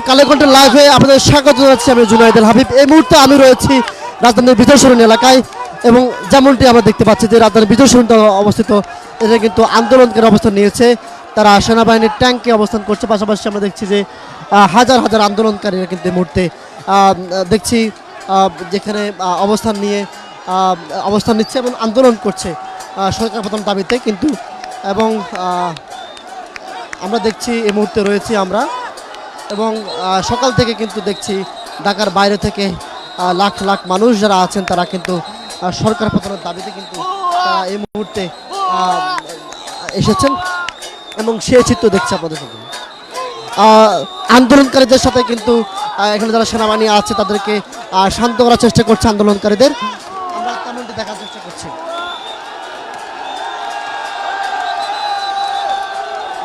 কালেকন্টের লাইভে আপনাদের স্বাগত জানাচ্ছি। আমি জুনায়েদ আল হাবিব। এই মুহূর্তে আমি রয়েছি রাজধানীর বিজয় সরণি এলাকায় এবং যেমনটি আমরা দেখতে পাচ্ছি যে রাজধানীর বিজয় সরণিতে অবস্থিত এটা কিন্তু আন্দোলনকারী অবস্থান নিয়েছে। তারা সেনাবাহিনীর ট্যাঙ্কে অবস্থান করছে। পাশাপাশি আমরা দেখছি যে হাজার হাজার আন্দোলনকারীরা কিন্তু এই মুহূর্তে দেখছি যেখানে অবস্থান নিচ্ছে এবং আন্দোলন করছে সরকার পতন দাবিতে কিন্তু। এবং আমরা দেখছি এই মুহূর্তে রয়েছি আমরা এবং সকাল থেকে কিন্তু দেখছি ঢাকার বাইরে থেকে লাখ লাখ মানুষ যারা আছেন তারা কিন্তু সরকার পতনের দাবিতে কিন্তু এই মুহূর্তে এসেছেন এবং সে চিত্র দেখছি আপনাদের সাথে। আন্দোলনকারীদের সাথে কিন্তু এখানে যারা সেনাবাহিনী আছে তাদেরকে শান্ত করার চেষ্টা করছে আন্দোলনকারীদের। আমরা তেমনটি দেখার চেষ্টা করছি।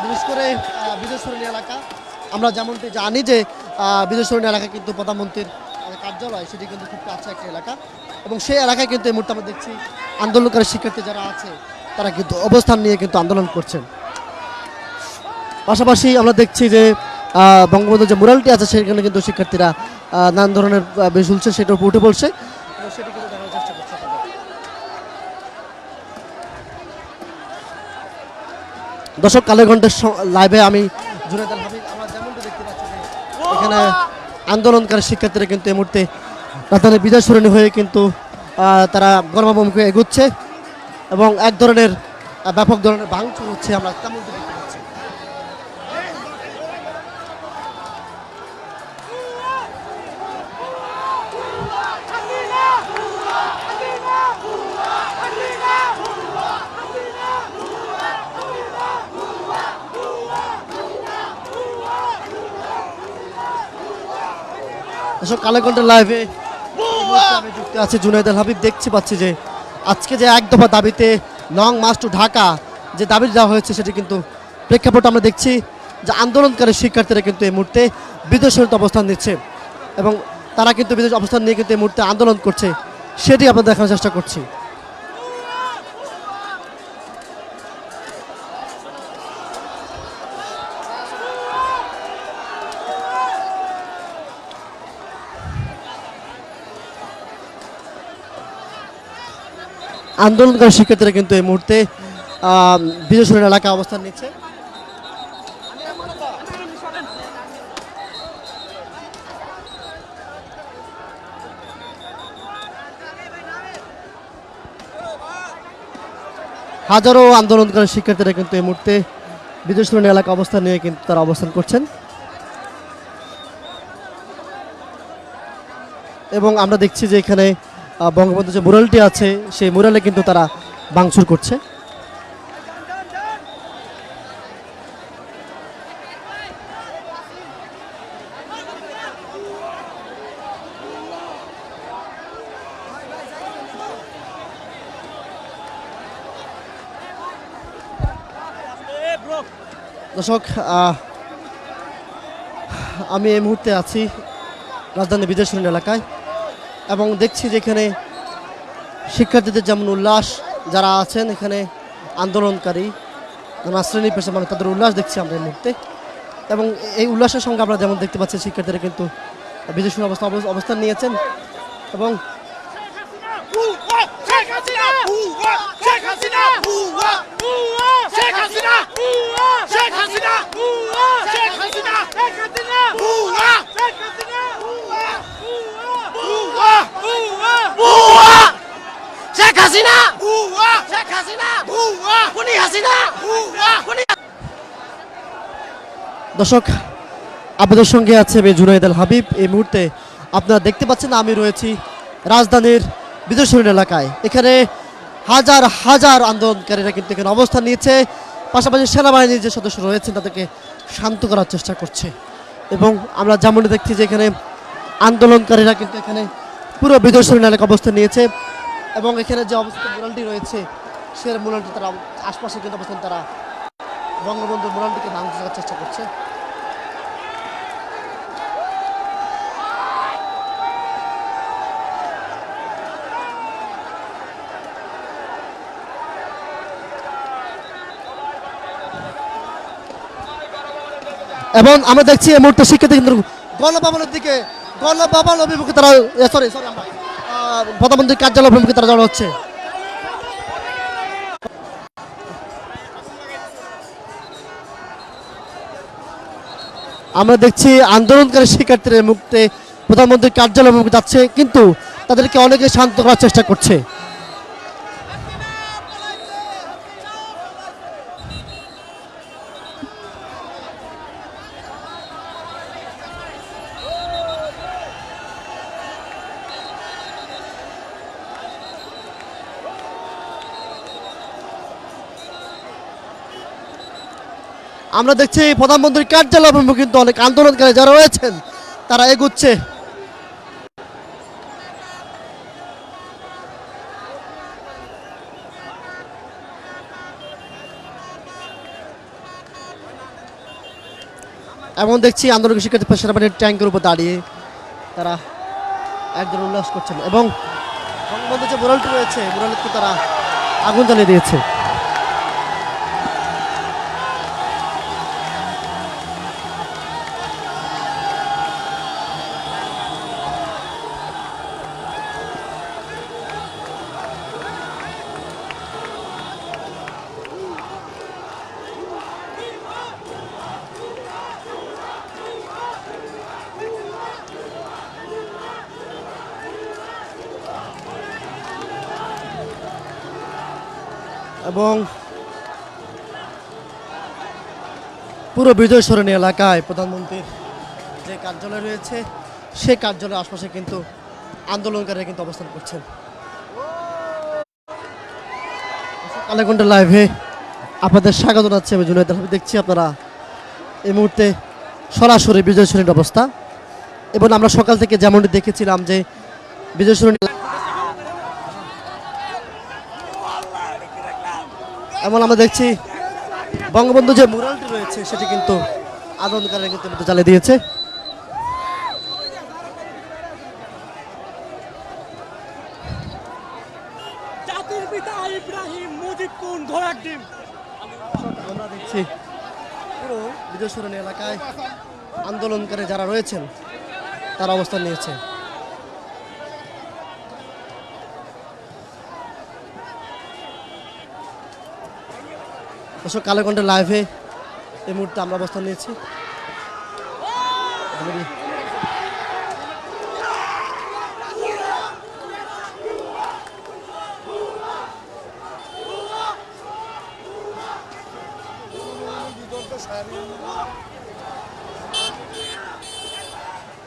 বিশেষ করে বিজয় সরণি এলাকা আমরা যেমনটি জানি যে বিজয় সরণি এলাকা কিন্তু প্রধানমন্ত্রীর কার্যালয়, সেটি কিন্তু খুব কাছে একটা এলাকা এবং সেই এলাকায় কিন্তু এই মুহূর্তে আমরা দেখছি আন্দোলনকারী শিক্ষার্থী যারা আছে তারা কিন্তু অবস্থান নিয়ে কিন্তু আন্দোলন করছেন। পাশাপাশি আমরা দেখছি যে বঙ্গবন্ধুর যে মুরালটি আছে সেখানে কিন্তু শিক্ষার্থীরা নানান ধরনের বেশ ঝুলছে, সেটার উপর উঠে পড়ছে। সেটি কিন্তু দেখার চেষ্টা করছে। দর্শক, কালেকন্টের লাইভে আমি জুনায়েদ আল হাবিব। আমরা যেমনটা দেখতে পাচ্ছি যে এখানে আন্দোলনকারী শিক্ষার্থীরা কিন্তু এই মুহূর্তে রাজধানীর বিজয় সরণি হয়ে কিন্তু তারা গণভবনমুখে এগুচ্ছে এবং এক ধরনের ব্যাপক ধরনের ভাঙচুর হচ্ছে। আমরা তেমনটি দেখতে পাচ্ছি। কালেকন্টের লাইভে আমি যুক্ত আছি জুনায়েদ আল হাবিব। দেখতে পাচ্ছি যে আজকে যে এক দফা দাবিতে লং মার্চ টু ঢাকা যে দাবি দেওয়া হয়েছে সেটি কিন্তু প্রেক্ষাপট আমরা দেখছি যে আন্দোলনকারী শিক্ষার্থীরা কিন্তু এই মুহূর্তে বিদেশ সরণিতে অবস্থান নিচ্ছে এবং তারা কিন্তু বিদেশ অবস্থান নিয়ে কিন্তু এই মুহূর্তে আন্দোলন করছে, সেটি আমরা দেখানোর চেষ্টা করছি। আন্দোলনকারী শিক্ষার্থীরা কিন্তু এই মুহূর্তে বিজয় সরণি এলাকায় অবস্থান নিচ্ছে। হাজারো আন্দোলনকারী শিক্ষার্থীরা কিন্তু এই মুহূর্তে বিজয় সরণি এলাকা অবস্থান নিয়ে কিন্তু তারা অবস্থান করছেন এবং আমরা দেখছি যে এখানে বঙ্গবন্ধু যে মুরালটি আছে সেই মুরালে কিন্তু তারা ভাঙচুর করছে। দর্শক, আমি এই মুহূর্তে আছি রাজধানী বিজয় সরণি এলাকায় এবং দেখছি যে এখানে শিক্ষার্থীদের যেমন উল্লাস, যারা আছেন এখানে আন্দোলনকারী নানা শ্রেণী পেশা মানুষ তাদের উল্লাস দেখছি আমরা এই মুহূর্তে এবং এই উল্লাসের সঙ্গে আমরা যেমন দেখতে পাচ্ছি শিক্ষার্থীরা কিন্তু বিজয় সরণি অবস্থান নিয়েছেন এবং দর্শক, আপনাদের সঙ্গে আছে আমি জুনায়েদ আল হাবিব। এই মুহূর্তে আপনারা দেখতে পাচ্ছেন আমি রয়েছি রাজধানীর বিজয় সরণি এলাকায়। এখানে হাজার হাজার আন্দোলনকারীরা কিন্তু এখানে অবস্থান নিয়েছে। পাশাপাশি সেনাবাহিনীর যে সদস্য রয়েছেন তাদেরকে শান্ত করার চেষ্টা করছে এবং আমরা যেমনটি দেখছি যে এখানে আন্দোলনকারীরা কিন্তু এখানে পুরো বিজয় সরণি এলাকা অবস্থান নিয়েছে এবং এখানে যে অবস্থিত মুরালটি রয়েছে সে মুরালটি তারা আশপাশে কিন্তু অবস্থান তারা বঙ্গবন্ধুর মুরালটিকে ভাঙচুর করার চেষ্টা করছে। এবং আমরা দেখছি এই মুহূর্তে শিক্ষার্থী কিন্তু গণভবনের দিকে, গণভবন অভিমুখে তারা সরি সরি প্রধানমন্ত্রীর কার্যালয় অভিমুখে তারা জড়ো হচ্ছে। আমরা দেখছি আন্দোলনকারী শিক্ষার্থীদের মুক্তে প্রধানমন্ত্রীর কার্যালয় অভিমুখে যাচ্ছে, কিন্তু তাদেরকে অনেকে শান্ত করার চেষ্টা করছে। আমরা দেখছি প্রধানমন্ত্রীর কার্যালয় অভিমুখে কিন্তু অনেক আন্দোলনকারী যারা রয়েছেন তারা এগুচ্ছে। এমন দেখছি আন্দোলন শিক্ষার্থী সেনাবাহিনীর ট্যাঙ্কের উপর দাঁড়িয়ে তারা একজন উল্লাস করছেন এবং বঙ্গবন্ধু যে মুরালটি রয়েছে মুরালকে তারা আগুন জ্বালিয়ে দিয়েছে। এবং পুরো বিজয় সরণি এলাকায় প্রধানমন্ত্রীর যে কার্যালয় রয়েছে সেই কার্যালয়ের আশপাশে কিন্তু আন্দোলনকারীরা কিন্তু অবস্থান করছেন। কালেকন্ঠা লাইভে আপনাদের স্বাগত জানাচ্ছি আমি জুনায়েদ হাবিব। দেখছি আপনারা এই মুহূর্তে সরাসরি বিজয় সরণির অবস্থা, এবং আমরা সকাল থেকে যেমনটি দেখেছিলাম যে বিজয় সরণি এমন আমরা দেখছি বঙ্গবন্ধু যে মুরালটি রয়েছে সেটি কিন্তু আন্দোলনকারীরা কিন্তু জ্বালিয়ে দিয়েছে। জাতির পিতা ইব্রাহিম মুজিব কোন ঘোড়ার ডিম। আমরা দেখছি পুরো বিজয় সরণি এলাকায় আন্দোলনকারী যারা রয়েছেন তারা অবস্থান নিয়েছে। দর্শক কালেকন্ঠা লাইভে এই মুহূর্তে আমরা অবস্থান নিয়েছি।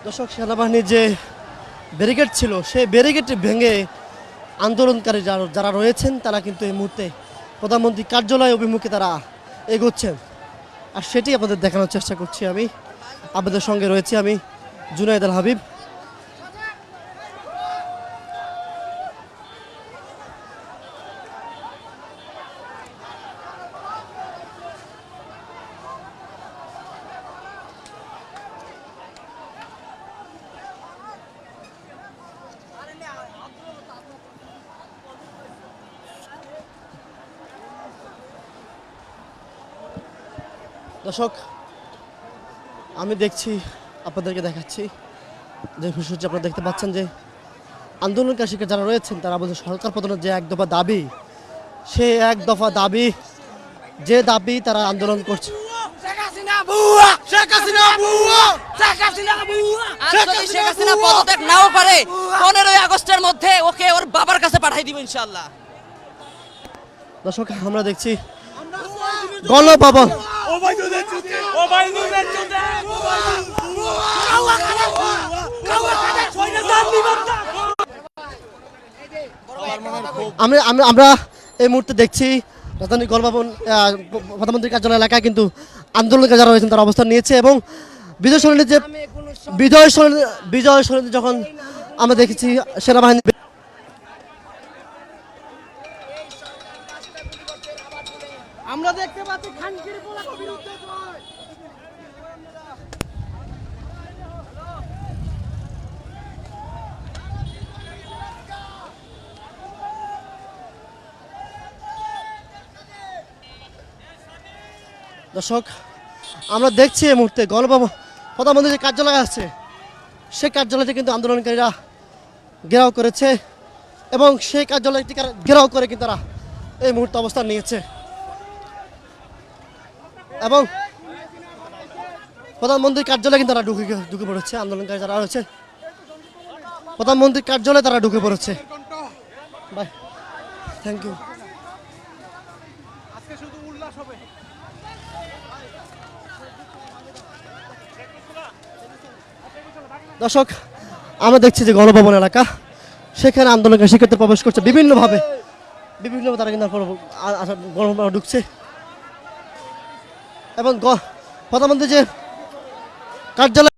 দর্শক সেনাবাহিনীর যে ব্যারিকেড ছিল সেই ব্যারিকেডটি ভেঙে আন্দোলনকারী যারা রয়েছেন তারা কিন্তু এই মুহূর্তে প্রধানমন্ত্রী কার্যালয় অভিমুখে তারা এগোচ্ছেন, আর সেটি আপনাদের দেখানোর চেষ্টা করছি। আমি আপনাদের সঙ্গে রয়েছি আমি জুনায়েদ হাবিব। দর্শক আমি দেখছি আপনাদেরকে দেখাচ্ছি যে বিষয়টি আপনারা দেখতে পাচ্ছেন যে আন্দোলনকারী শিক্ষার্থী যারা রয়েছেন তারা বলছে সরকার পতনের যে এক দফা দাবি, সেই এক দফা দাবি যে দাবি তারা আন্দোলন করছে। পদত্যাগ নাও করে 15 আগস্টের মধ্যে ওকে ওর বাবার কাছে পাঠাই দিব ইনশাআল্লাহ। দর্শক আমরা দেখছি গণভবন আমরা এই মুহূর্তে দেখছি রাজধানী গণভবন প্রধানমন্ত্রীর কার্যালয় এলাকায় কিন্তু আন্দোলনকারী যারা রয়েছেন তারা অবস্থান নিয়েছে, এবং বিজয় সরণির যে বিজয় সরণি যখন আমরা দেখেছি সেনাবাহিনী আমরা দেখতে পাচ্ছি খানকির পোলাকে বিরুদ্ধে জয়। দর্শক আমরা দেখছি এই মুহূর্তে গণভবন প্রধানমন্ত্রীর কার্যালয় আছে সেই কার্যালয়টি কিন্তু আন্দোলনকারীরা ঘেরাও করেছে এবং সেই কার্যালয়টি ঘেরাও করে কিন্তু তারা এই মুহূর্তে অবস্থান নিয়েছে এবং প্রধানমন্ত্রীর কার্যালয়ে কিন্তু তারা ঢুকে পড়েছে। আন্দোলনকারী যারা রয়েছে প্রধানমন্ত্রীর কার্যালয়ে তারা ঢুকে পড়েছে। Bye, thank you. আজকে শুধু উল্লাস হবে। দর্শক, আমরা দেখছি যে গণভবন এলাকা, সেখানে আন্দোলনকারী শিক্ষার্থী প্রবেশ করছে বিভিন্নভাবে তারা কিন্তু গণভবনে ঢুকছে এবং প্রধানমন্ত্রী যে কার্যালয়